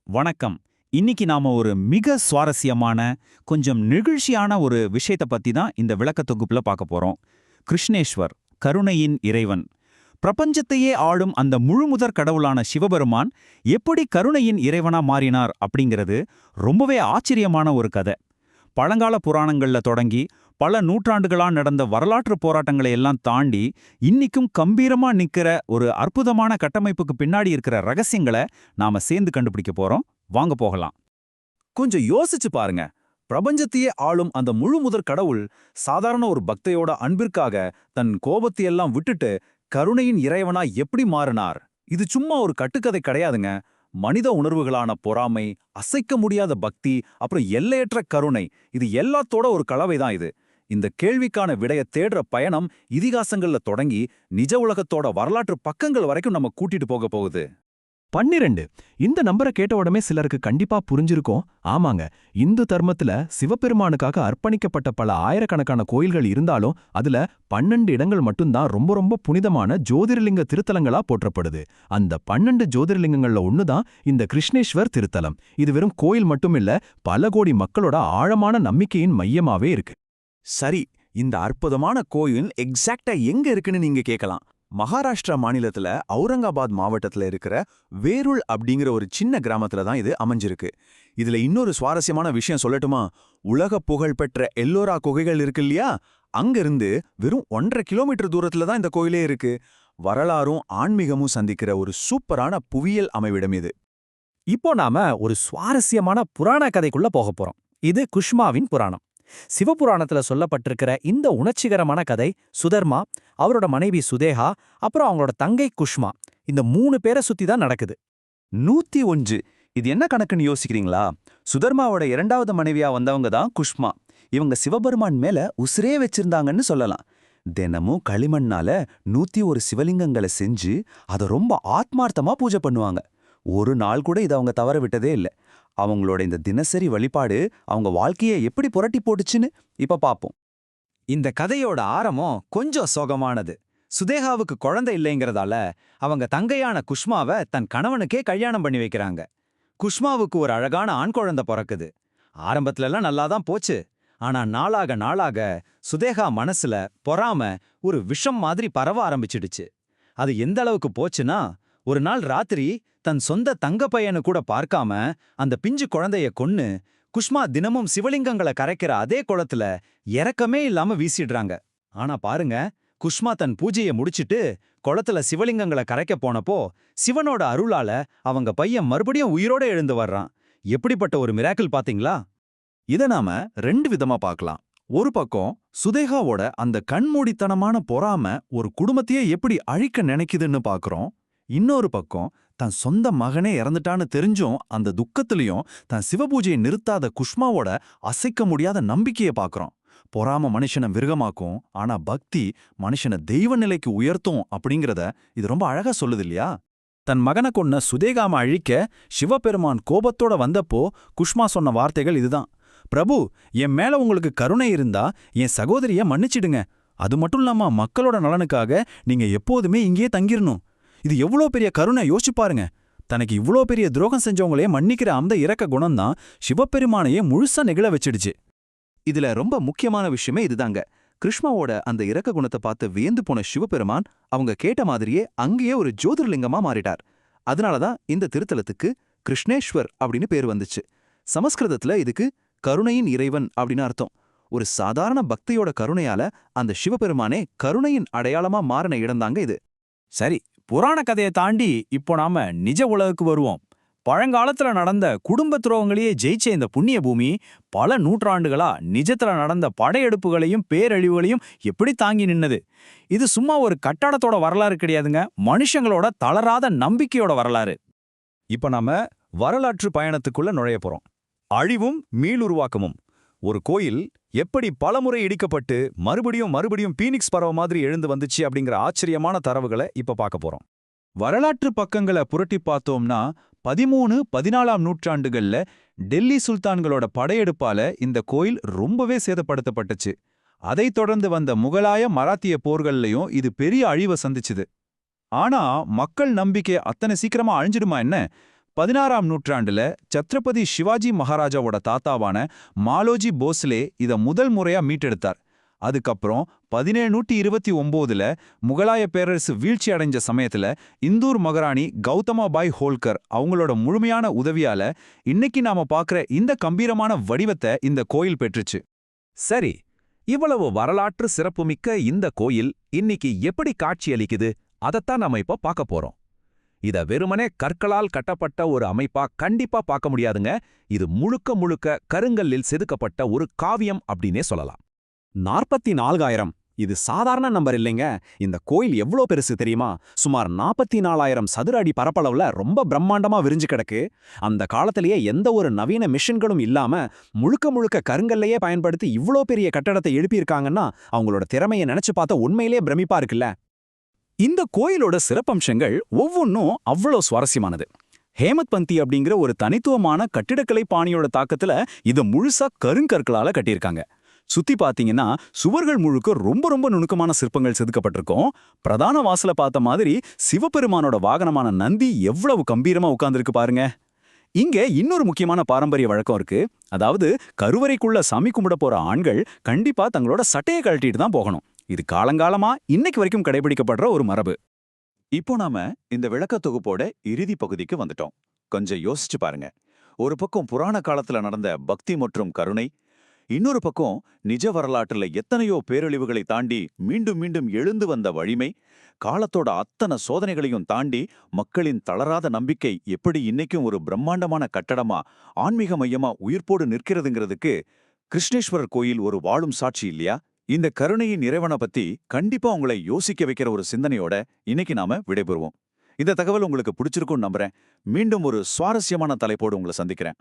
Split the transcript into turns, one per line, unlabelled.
வணக்கம். இன்னைக்கு நாம ஒரு மிக சுவாரஸ்யமான, கொஞ்சம் நெகிழ்ச்சியான ஒரு விஷயத்தை பத்தி தான் இந்த விளக்கத் தொகுப்புல பார்க்க போறோம். கிருஷ்ணேஸ்வர், கருணையின் இறைவன். பிரபஞ்சத்தையே ஆளும் அந்த முழுமுதற் கடவுளான சிவபெருமான் எப்படி கருணையின் இறைவனா மாறினார் அப்படிங்கிறது ரொம்பவே ஆச்சரியமான ஒரு கதை. பழங்கால புராணங்கள்ல தொடங்கி பல நூற்றாண்டுகளா நடந்த வரலாற்று போராட்டங்களை எல்லாம் தாண்டி இன்னிக்கும் கம்பீரமா நிக்கிற ஒரு அற்புதமான கட்டமைப்புக்கு பின்னாடி இருக்கிற ரகசியங்களை நாம சேர்ந்து கண்டுபிடிக்க போறோம். வாங்க போகலாம்.
கொஞ்சம் யோசிச்சு பாருங்க. பிரபஞ்சத்தையே ஆளும் அந்த முழுமுதற் கடவுள் சாதாரண ஒரு பக்தையோட அன்பிற்காக தன் கோபத்தையெல்லாம் விட்டுட்டு கருணையின் இறைவனா எப்படி மாறினார்? இது சும்மா ஒரு கட்டுக்கதை கிடையாதுங்க. மனித உணர்வுகளான பொறாமை, அசைக்க முடியாத பக்தி, அப்புறம் எல்லையற்ற கருணை, இது எல்லாத்தோட ஒரு கலவைதான் இது. இந்த கேள்விக்கான விடைய தேடுற பயணம் இதிகாசங்கள்ல தொடங்கி நிஜ உலகத்தோட வரலாற்று பக்கங்கள் வரைக்கும் நம்ம கூட்டிட்டு போக போகுது.
12 இந்த நம்பரை கேட்ட உடனே சிலருக்கு கண்டிப்பா புரிஞ்சிருக்கும். ஆமாங்க, இந்து தர்மத்துல சிவபெருமானுக்காக அர்ப்பணிக்கப்பட்ட பல ஆயிரக்கணக்கான கோயில்கள் இருந்தாலும் அதுல 12 இடங்கள் மட்டும்தான் ரொம்ப ரொம்ப புனிதமான ஜோதிர்லிங்க திருத்தலங்களா போற்றப்படுது. அந்த 12 ஜோதிர்லிங்கங்கள்ல ஒண்ணுதான் இந்த கிருஷ்ணேஸ்வர் திருத்தலம். இது வெறும் கோயில் மட்டும் இல்ல, பல கோடி மக்களோட ஆழமான நம்பிக்கையின் மையமாவே இருக்கு.
சரி, இந்த அற்புதமான கோயில் எக்ஸாக்டா எங்க இருக்குன்னு நீங்க கேட்கலாம். மகாராஷ்டிரா மாநிலத்துல அவுரங்காபாத் மாவட்டத்துல இருக்கிற வேருள் அப்படிங்கிற ஒரு சின்ன கிராமத்துல தான் இது அமைஞ்சிருக்கு. இதுல இன்னொரு சுவாரஸ்யமான விஷயம் சொல்லட்டுமா? உலக புகழ் பெற்ற எல்லோரா குகைகள் இருக்கு இல்லையா, அங்கிருந்து வெறும் 1.5 கிலோமீட்டர் தூரத்துல தான் இந்த கோயிலே இருக்கு. வரலாறும் ஆன்மீகமும் சந்திக்கிற ஒரு சூப்பரான புவியியல் அமைவிடம் இது.
இப்போ நாம ஒரு சுவாரஸ்யமான புராண கதைக்குள்ள போக போறோம். இது குஷ்மாவின் புராணம். சிவபுராணத்துல சொல்லப்பட்டிருக்கிற இந்த உணர்ச்சிகரமான கதை சுதர்மா, அவரோட மனைவி சுதேகா, அப்புறம் அவங்களோட தங்கை குஷ்மா, இந்த 3 பேரை சுத்தி தான் நடக்குது.
101 இது என்ன கணக்குன்னு யோசிக்கிறீங்களா? சுதர்மாவோட 2வது மனைவியா வந்தவங்க தான் குஷ்மா. இவங்க சிவபெருமான் மேல உசிரே வச்சிருந்தாங்கன்னு சொல்லலாம். தினமும் களிமண்ணால 101 சிவலிங்கங்களை செஞ்சு அதை ரொம்ப ஆத்மார்த்தமா பூஜை பண்ணுவாங்க. ஒரு நாள் கூட இதை அவங்க தவற விட்டதே இல்லை. அவங்களோட இந்த தினசரி வழிபாடு அவங்க வாழ்க்கையை எப்படி புரட்டி போட்டுச்சுன்னு இப்ப பாப்போம்.
இந்த கதையோட ஆரம்பம் கொஞ்சம் சோகமானது. சுதேகாவுக்கு குழந்தை இல்லைங்கிறதால அவங்க தங்கையான குஷ்மாவை தன் கணவனுக்கே கல்யாணம் பண்ணி வைக்கிறாங்க. குஷ்மாவுக்கு ஒரு அழகான ஆண் குழந்தை பிறக்குது. ஆரம்பத்துலலாம் நல்லாதான் போச்சு. ஆனா நாளாக நாளாக சுதேகா மனசுல பொறாம ஒரு விஷம் மாதிரி பரவ ஆரம்பிச்சிடுச்சு. அது எந்த அளவுக்கு போச்சுன்னா, ஒரு நாள் ராத்திரி தன் சொந்த தங்க பையனு கூட பார்க்காம அந்த பிஞ்சு குழந்தைய கொன்னு குஷ்மா தினமும் சிவலிங்கங்களை கரைக்கிற அதே குளத்துல இறக்கமே இல்லாம வீசிடுறாங்க. ஆனா பாருங்க, குஷ்மா தன் பூஜையை முடிச்சிட்டு குளத்துல சிவலிங்கங்களை கரைக்க போனப்போ சிவனோட அருளால அவங்க பையன் மறுபடியும் உயிரோட எழுந்து வர்றான். எப்படிப்பட்ட ஒரு மிராக்கிள் பாத்தீங்களா?
இதை நாம 2 விதமா பார்க்கலாம். ஒரு பக்கம் சுதேகாவோட அந்த கண்மூடித்தனமான பொறாம ஒரு குடும்பத்தையே எப்படி அழிக்க நினைக்குதுன்னு பார்க்கறோம். இன்னொரு பக்கம் தன் சொந்த மகனே இறந்துட்டான்னு தெரிஞ்சும் அந்த துக்கத்திலையும் தன் சிவபூஜையை நிறுத்தாத குஷ்மாவோட அசைக்க முடியாத நம்பிக்கையை பார்க்கறோம். பொறாம மனுஷனை மிருகமாக்கும், ஆனா பக்தி மனுஷனை தெய்வ நிலைக்கு உயர்த்தும் அப்படிங்கிறத இது ரொம்ப அழகா சொல்லுது இல்லையா? தன் மகனை கொன்ன சுதேகாம அழிக்க சிவபெருமான் கோபத்தோட வந்தப்போ குஷ்மா சொன்ன வார்த்தைகள் இதுதான்: பிரபு, என் மேல உங்களுக்கு கருணை இருந்தா என் சகோதரிய மன்னிச்சிடுங்க. அது மட்டும் இல்லாம மக்களோட நலனுக்காக நீங்க எப்போதுமே இங்கேயே தங்கிரணும். இது எவ்வளோ பெரிய கருணை யோசிச்சு பாருங்க. தனக்கு இவ்வளோ பெரிய துரோகம் செஞ்சவங்களே மன்னிக்கிற அந்த இரக்க குணம்தான் சிவபெருமானையே முழுசா நெகிழ வச்சிடுச்சு. இதுல ரொம்ப முக்கியமான விஷயமே இதுதாங்க. கிருஷ்ணாவோட அந்த இரக்க குணத்தை பார்த்து வியந்து போன சிவபெருமான் அவங்க கேட்ட மாதிரியே அங்கேயே ஒரு ஜோதிர்லிங்கமா மாறிட்டார். அதனாலதான் இந்த திருத்தலத்துக்கு கிருஷ்ணேஸ்வர் அப்படின்னு பேர் வந்துச்சு. சமஸ்கிருதத்துல இதுக்கு கருணையின் இறைவன் அப்படின்னு அர்த்தம். ஒரு சாதாரண பக்தியோட கருணையால அந்த சிவபெருமானே கருணையின் அடையாளமா மாறின இடம்தாங்க இது.
சரி, புராண கதையை தாண்டி இப்போ நாம நிஜ உலகுக்கு வருவோம். பழங்காலத்துல நடந்த குடும்ப துரோகங்களையே ஜெயிச்ச இந்த புண்ணிய பூமி பல நூற்றாண்டுகளா நிஜத்துல நடந்த படையெடுப்புகளையும் பேரழிவுகளையும் எப்படி தாங்கி நின்னது? இது சும்மா ஒரு கட்டடத்தோட வரலாறு கிடையாதுங்க, மனுஷங்களோட தளராத நம்பிக்கையோட வரலாறு.
இப்ப நாம வரலாற்று பயணத்துக்குள்ள நுழைய போறோம். அழிவும் மீளுருவாக்கமும். ஒரு கோயில் எப்படி பலமுறை இடிக்கப்பட்டு மறுபடியும் பீனிக்ஸ் பறவை மாதிரி எழுந்து வந்துச்சு அப்படிங்கிற ஆச்சரியமான தரவுகளை இப்ப பார்க்க போறோம். வரலாற்று பக்கங்களை புரட்டி பார்த்தோம்னா 13, 14ஆம் நூற்றாண்டுகள்ல டெல்லி சுல்தான்களோட படையெடுப்பால இந்த கோயில் ரொம்பவே சேதப்படுத்தப்பட்டுச்சு. அதைத் தொடர்ந்து வந்த முகலாய மராத்திய போர்கள்லயும் இது பெரிய அழிவை சந்திச்சுது. ஆனா மக்கள் நம்பிக்கை அத்தனை சீக்கிரமா அழிஞ்சிடுமா என்ன? 16ஆம் நூற்றாண்டுல சத்ரபதி சிவாஜி மகாராஜாவோட தாத்தாவான மாலோஜி போஸ்லே இத முதல் முறையா மீட்டெடுத்தார். அதுக்கப்புறம் 1729ல முகலாய பேரரசு வீழ்ச்சி அடைஞ்ச சமயத்துல இந்தூர் மகாராணி கௌதமாபாய் ஹோல்கர் அவங்களோட முழுமையான உதவியால இன்னைக்கு நாம பார்க்குற இந்த கம்பீரமான வடிவத்தை இந்த கோயில் பெற்றுச்சு.
சரி, இவ்வளவு வரலாற்று சிறப்புமிக்க இந்த கோயில் இன்னைக்கு எப்படி காட்சியளிக்குது, அதத்தான் நாம இப்ப பார்க்க போறோம். இத வெறுமனே கற்களால் கட்டப்பட்ட ஒரு அமைப்பா கண்டிப்பா பார்க்க முடியாதுங்க. இது முழுக்க முழுக்க கருங்கல்லில் செதுக்கப்பட்ட ஒரு காவியம் அப்படின்னே சொல்லலாம்.
44,000 இது சாதாரண நம்பர் இல்லைங்க. இந்த கோயில் எவ்வளோ பெருசு தெரியுமா? சுமார் 44,000 சதுர அடி பரப்பளவுல ரொம்ப பிரம்மாண்டமா விரிஞ்சு கிடக்கு. அந்த காலத்திலேயே எந்த ஒரு நவீன மிஷின்களும் இல்லாம முழுக்க முழுக்க கருங்கல்லையே பயன்படுத்தி இவ்ளோ பெரிய கட்டடத்தை எழுப்பியிருக்காங்கன்னா அவங்களோட திறமையை நினைச்சு பார்த்தா உண்மையிலேயே பிரமிப்பா இருக்குல்ல. இந்த கோயிலோட சிறப்பம்சங்கள் ஒவ்வொன்றும் அவ்வளோ சுவாரஸ்யமானது. ஹேமத் பந்தி அப்படிங்கிற ஒரு தனித்துவமான கட்டிடக்கலை பாணியோட தாக்கத்துல இது முழுசா கருங்கற்களால கட்டியிருக்காங்க. சுத்தி பாத்தீங்கன்னா சுவர்கள் முழுக்க ரொம்ப ரொம்ப நுணுக்கமான சிற்பங்கள் செதுக்கப்பட்டிருக்கும். பிரதான வாசல பார்த்த மாதிரி சிவபெருமானோட வாகனமான நந்தி எவ்வளவு கம்பீரமா உட்கார்ந்துருக்கு பாருங்க. இங்க இன்னொரு முக்கியமான பாரம்பரிய வழக்கம் இருக்கு. அதாவது கருவறைக்குள்ள சாமி கும்பிட போற ஆண்கள் கண்டிப்பா தங்களோட சட்டையை கழட்டிட்டு தான் போகணும். இது காலங்காலமா இன்னைக்கு வரைக்கும் கடைபிடிக்கப்படுற ஒரு மரபு.
இப்போ நாம இந்த விளக்க தொகுப்போட இறுதி பகுதிக்கு வந்துட்டோம். கொஞ்சம் யோசிச்சு பாருங்க. ஒரு பக்கம் புராண காலத்துல நடந்த பக்தி மற்றும் கருணை, இன்னொரு பக்கம் நிஜ வரலாற்றுல எத்தனையோ பேரழிவுகளை தாண்டி மீண்டும் மீண்டும் எழுந்து வந்த வலிமை, காலத்தோட அத்தனை சோதனைகளையும் தாண்டி மக்களின் தளராத நம்பிக்கை எப்படி இன்னைக்கும் ஒரு பிரம்மாண்டமான கட்டடமா ஆன்மீக மையமா உயிர்ப்போடு நிற்கிறதுங்கிறதுக்கு கிருஷ்ணேஸ்வரர் கோயில் ஒரு வாழும் சாட்சி இல்லையா? இந்த கருணையின் இறைவனை பத்தி கண்டிப்பா உங்களை யோசிக்க வைக்கிற ஒரு சிந்தனையோட இன்னைக்கு நாம விடைபெறுவோம். இந்த தகவல் உங்களுக்கு பிடிச்சிருக்கும்னு நம்புறேன். மீண்டும் ஒரு சுவாரஸ்யமான தலைப்போடு உங்களை சந்திக்கிறேன்.